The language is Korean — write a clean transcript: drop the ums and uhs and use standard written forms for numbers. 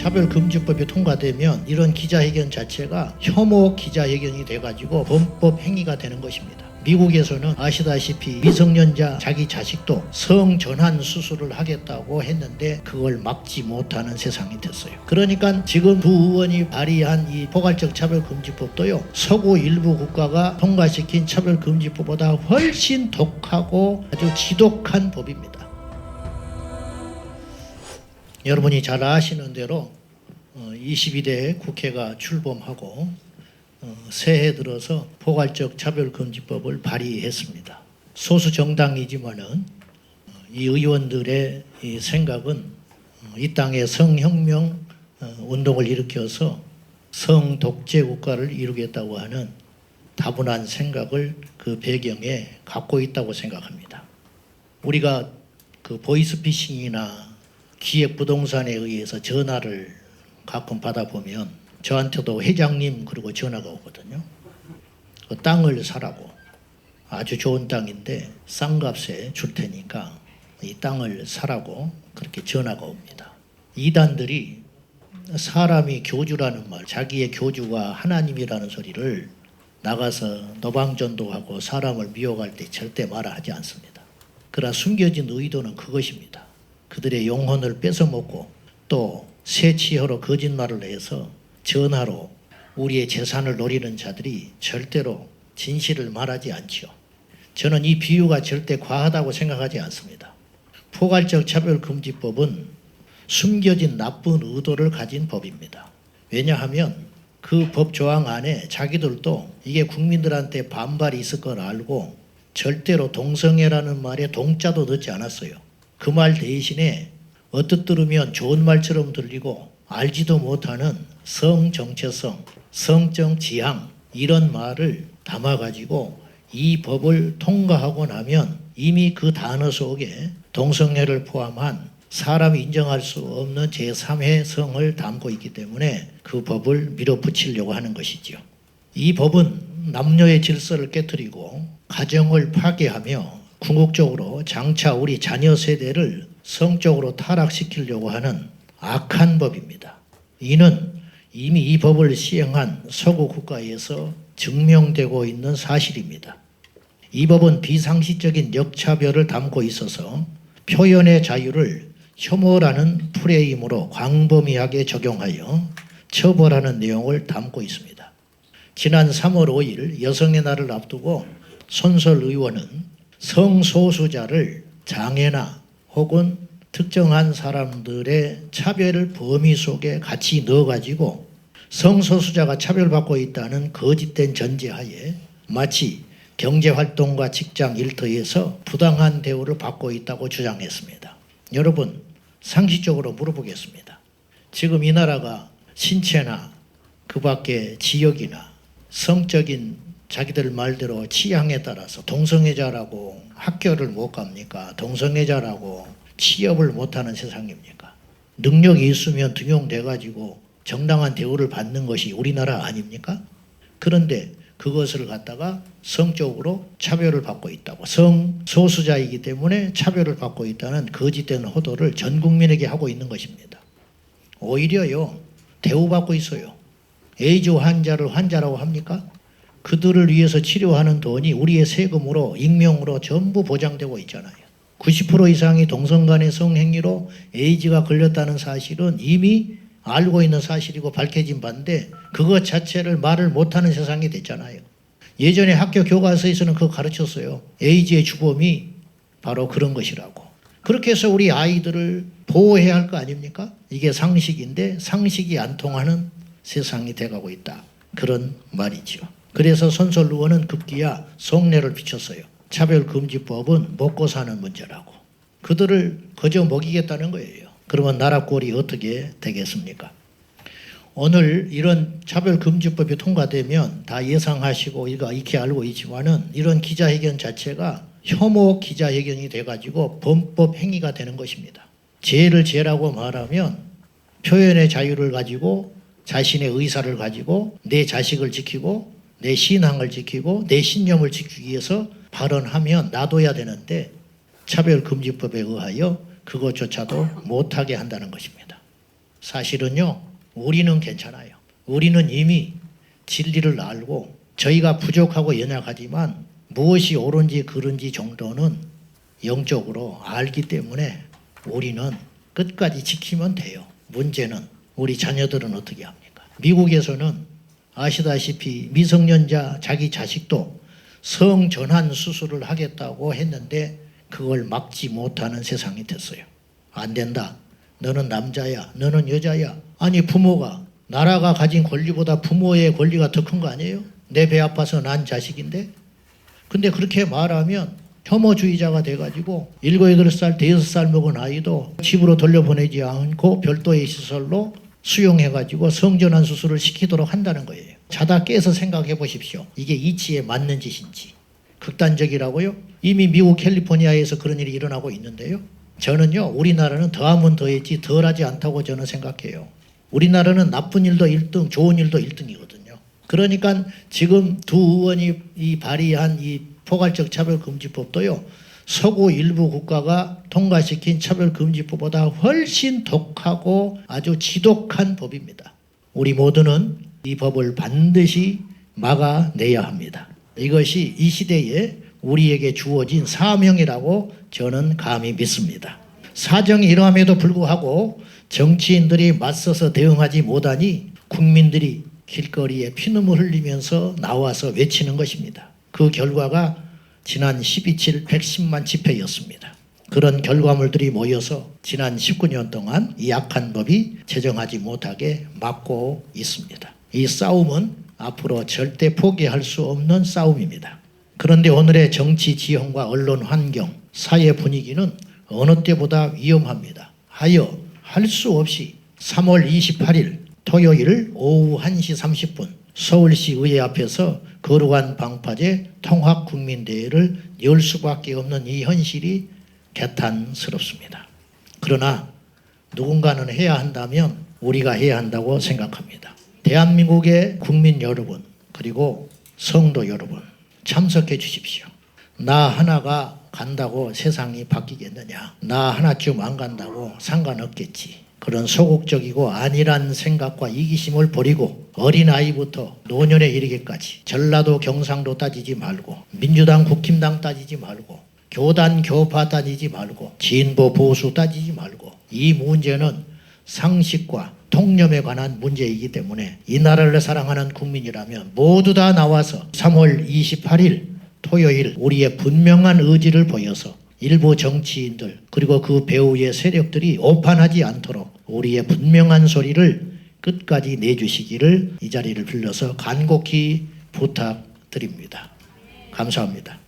차별금지법이 통과되면 이런 기자회견 자체가 혐오 기자회견이 돼가지고 범법 행위가 되는 것입니다. 미국에서는 아시다시피 미성년자 자기 자식도 성전환 수술을 하겠다고 했는데 그걸 막지 못하는 세상이 됐어요. 그러니까 지금 두 의원이 발의한 이 포괄적 차별금지법도요, 서구 일부 국가가 통과시킨 차별금지법보다 훨씬 독하고 아주 지독한 법입니다. 여러분이 잘 아시는 대로 22대 국회가 출범하고 새해 들어서 포괄적 차별금지법을 발의했습니다. 소수 정당이지만은 이 의원들의 이 생각은 이 땅에 성혁명 운동을 일으켜서 성독재 국가를 이루겠다고 하는 다분한 생각을 그 배경에 갖고 있다고 생각합니다. 우리가 그 보이스피싱이나 기획부동산에 의해서 전화를 가끔 받아보면 저한테도 회장님 그러고 전화가 오거든요. 그 땅을 사라고, 아주 좋은 땅인데 싼 값에 줄 테니까 이 땅을 사라고 그렇게 전화가 옵니다. 이단들이 사람이 교주라는 말, 자기의 교주가 하나님이라는 소리를 나가서 노방전도하고 사람을 미혹할 때 절대 말하지 않습니다. 그러나 숨겨진 의도는 그것입니다. 그들의 영혼을 뺏어먹고 또 세치혀로 거짓말을 해서 전화로 우리의 재산을 노리는 자들이 절대로 진실을 말하지 않지요. 저는 이 비유가 절대 과하다고 생각하지 않습니다. 포괄적 차별금지법은 숨겨진 나쁜 의도를 가진 법입니다. 왜냐하면 그 법 조항 안에 자기들도 이게 국민들한테 반발이 있을 걸 알고 절대로 동성애라는 말에 동자도 넣지 않았어요. 그 말 대신에 어뜻 들으면 좋은 말처럼 들리고 알지도 못하는 성정체성, 성적 지향 이런 말을 담아가지고 이 법을 통과하고 나면 이미 그 단어 속에 동성애를 포함한 사람이 인정할 수 없는 제3의 성을 담고 있기 때문에 그 법을 밀어붙이려고 하는 것이죠. 이 법은 남녀의 질서를 깨뜨리고 가정을 파괴하며 궁극적으로 장차 우리 자녀 세대를 성적으로 타락시키려고 하는 악한 법입니다. 이는 이미 이 법을 시행한 서구 국가에서 증명되고 있는 사실입니다. 이 법은 비상식적인 역차별을 담고 있어서 표현의 자유를 혐오라는 프레임으로 광범위하게 적용하여 처벌하는 내용을 담고 있습니다. 지난 3월 5일 여성의 날을 앞두고 손설 의원은 성소수자를 장애나 혹은 특정한 사람들의 차별 범위 속에 같이 넣어가지고 성소수자가 차별받고 있다는 거짓된 전제하에 마치 경제활동과 직장 일터에서 부당한 대우를 받고 있다고 주장했습니다. 여러분, 상식적으로 물어보겠습니다. 지금 이 나라가 신체나 그 밖의 지역이나 성적인 자기들 말대로 취향에 따라서 동성애자라고 학교를 못 갑니까? 동성애자라고 취업을 못하는 세상입니까? 능력이 있으면 등용돼가지고 정당한 대우를 받는 것이 우리나라 아닙니까? 그런데 그것을 갖다가 성적으로 차별을 받고 있다고, 성소수자이기 때문에 차별을 받고 있다는 거짓된 호도를 전 국민에게 하고 있는 것입니다. 오히려요, 대우받고 있어요. 에이즈 환자를 환자라고 합니까? 그들을 위해서 치료하는 돈이 우리의 세금으로, 익명으로 전부 보장되고 있잖아요. 90% 이상이 동성간의 성행위로 에이즈가 걸렸다는 사실은 이미 알고 있는 사실이고 밝혀진 바인데 그것 자체를 말을 못하는 세상이 됐잖아요. 예전에 학교 교과서에서는 그거 가르쳤어요. 에이즈의 주범이 바로 그런 것이라고. 그렇게 해서 우리 아이들을 보호해야 할 거 아닙니까? 이게 상식인데 상식이 안 통하는 세상이 돼가고 있다. 그런 말이죠. 그래서 손설 의원은 급기야 속내를 비쳤어요. 차별금지법은 먹고 사는 문제라고. 그들을 거저 먹이겠다는 거예요. 그러면 나라 꼴이 어떻게 되겠습니까? 오늘 이런 차별금지법이 통과되면 다 예상하시고 이거 익히 알고 있지만은 이런 기자회견 자체가 혐오 기자회견이 돼가지고 범법 행위가 되는 것입니다. 죄를 죄라고 말하면 표현의 자유를 가지고 자신의 의사를 가지고 내 자식을 지키고 내 신앙을 지키고 내 신념을 지키기 위해서 발언하면 놔둬야 되는데 차별금지법에 의하여 그것조차도 못하게 한다는 것입니다. 사실은요, 우리는 괜찮아요. 우리는 이미 진리를 알고 저희가 부족하고 연약하지만 무엇이 옳은지 그른지 정도는 영적으로 알기 때문에 우리는 끝까지 지키면 돼요. 문제는 우리 자녀들은 어떻게 합니까? 미국에서는 아시다시피 미성년자 자기 자식도 성전환 수술을 하겠다고 했는데 그걸 막지 못하는 세상이 됐어요. 안 된다. 너는 남자야. 너는 여자야. 아니 부모가 나라가 가진 권리보다 부모의 권리가 더 큰 거 아니에요? 내 배 아파서 난 자식인데? 근데 그렇게 말하면 혐오주의자가 돼가지고 7, 8살, 5살 먹은 아이도 집으로 돌려보내지 않고 별도의 시설로 수용해가지고 성전환 수술을 시키도록 한다는 거예요. 자다 깨서 생각해 보십시오. 이게 이치에 맞는 짓인지. 극단적이라고요? 이미 미국 캘리포니아에서 그런 일이 일어나고 있는데요. 저는요, 우리나라는 더하면 더했지 덜하지 않다고 저는 생각해요. 우리나라는 나쁜 일도 1등, 좋은 일도 1등이거든요. 그러니까 지금 두 의원이 발의한 이 포괄적 차별금지법도요, 서구 일부 국가가 통과시킨 차별금지법보다 훨씬 독하고 아주 지독한 법입니다. 우리 모두는 이 법을 반드시 막아내야 합니다. 이것이 이 시대에 우리에게 주어진 사명이라고 저는 감히 믿습니다. 사정이 이러함에도 불구하고 정치인들이 맞서서 대응하지 못하니 국민들이 길거리에 피눈물 흘리면서 나와서 외치는 것입니다. 그 결과가 지난 12.7 110만 집회였습니다. 그런 결과물들이 모여서 지난 19년 동안 이 악한 법이 제정하지 못하게 막고 있습니다. 이 싸움은 앞으로 절대 포기할 수 없는 싸움입니다. 그런데 오늘의 정치 지형과 언론 환경, 사회 분위기는 어느 때보다 위험합니다. 하여 할 수 없이 3월 28일 토요일 오후 1시 30분 서울시 의회 앞에서 거룩한 방파제 통합국민대회를 열 수밖에 없는 이 현실이 개탄스럽습니다. 그러나 누군가는 해야 한다면 우리가 해야 한다고 생각합니다. 대한민국의 국민 여러분, 그리고 성도 여러분, 참석해 주십시오. 나 하나가 간다고 세상이 바뀌겠느냐? 나 하나쯤 안 간다고 상관없겠지. 그런 소극적이고 안일한 생각과 이기심을 버리고 어린아이부터 노년에 이르기까지 전라도 경상도 따지지 말고 민주당 국힘당 따지지 말고 교단 교파 따지지 말고 진보 보수 따지지 말고 이 문제는 상식과 통념에 관한 문제이기 때문에 이 나라를 사랑하는 국민이라면 모두 다 나와서 3월 28일 토요일 우리의 분명한 의지를 보여서 일부 정치인들 그리고 그 배후의 세력들이 오판하지 않도록 우리의 분명한 소리를 끝까지 내주시기를 이 자리를 빌려서 간곡히 부탁드립니다. 감사합니다.